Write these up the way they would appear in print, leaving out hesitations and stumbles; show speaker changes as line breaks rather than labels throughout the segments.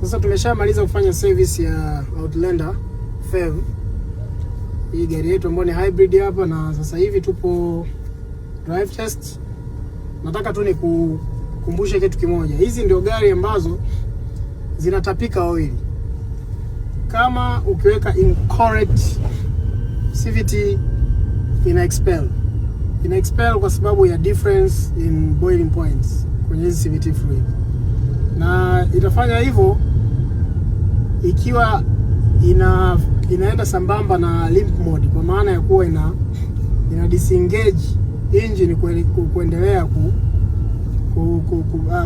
Sasa tumeshamaliza kufanya service ya Outlander FEV. Hii gari yetu ambayo ni hybrid hapa, na sasa hivi tupo drive test. Nataka tu nikukumbushe kitu kimoja. Hizi ndio gari ambazo zinatapika oil. Kama ukiweka incorrect, CVT ina expel kwa sababu ya difference in boiling points kwenye hizi CVT fluid, na itafanya hivyo ikiwa inaenda sambamba na limp mode, kwa maana ya kuwa ina disengage engine kuendelea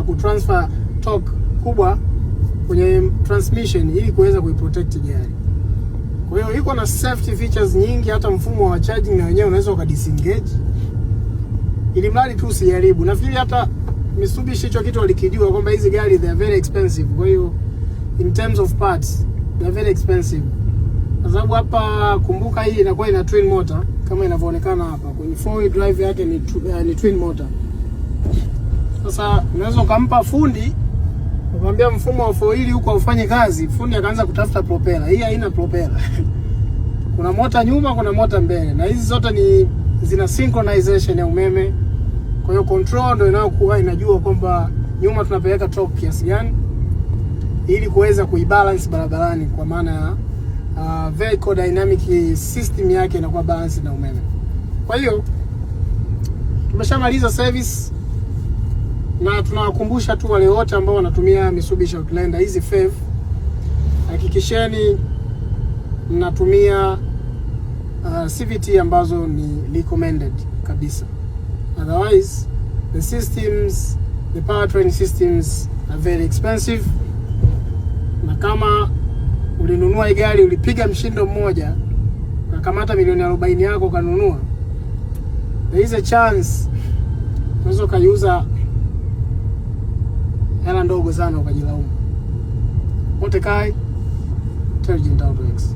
ku transfer torque kubwa kwenye transmission ili kuweza kuiprotect gari. Kwa hiyo iko na safety features nyingi, hata mfumo wa charging na wenyewe unaweza ukadisengage, ili mradi tu usiharibu. Nafikiri hata Mitsubishi hicho kitu walikijua kwamba hizi gari they are very expensive. Kwa hiyo in terms of parts they are very expensive, kwa sababu hapa kumbuka, hii inakuwa ina twin motor kama inavyoonekana hapa kwenye 4-wheel drive yake ni twin motor. Sasa unaweza ukampa fundi ukamwambia mfumo wa 4-wheel huko ufanye kazi, fundi akaanza kutafuta propeller. Hii haina propeller. Kuna mota nyuma, kuna mota mbele, na hizi zote zina synchronization ya umeme. Kwa hiyo control ndio inayokuwa inajua kwamba nyuma tunapeleka torque kiasi gani ili kuweza kuibalance barabarani, kwa maana ya vehicle dynamic system yake inakuwa balance na umeme. Kwa hiyo tumeshamaliza service, na tunawakumbusha tu wale wote ambao wanatumia Mitsubishi Outlander hizi FEV, hakikisheni mnatumia CVT ambazo ni recommended kabisa. Otherwise the powertrain systems are very expensive, na kama ulinunua gari ulipiga mshindo mmoja ukakamata milioni 40 yako ukanunua, there is a chance unaweza ukaiuza hela ndogo sana ukajilaumu. Motekai, Intelligent Auto X.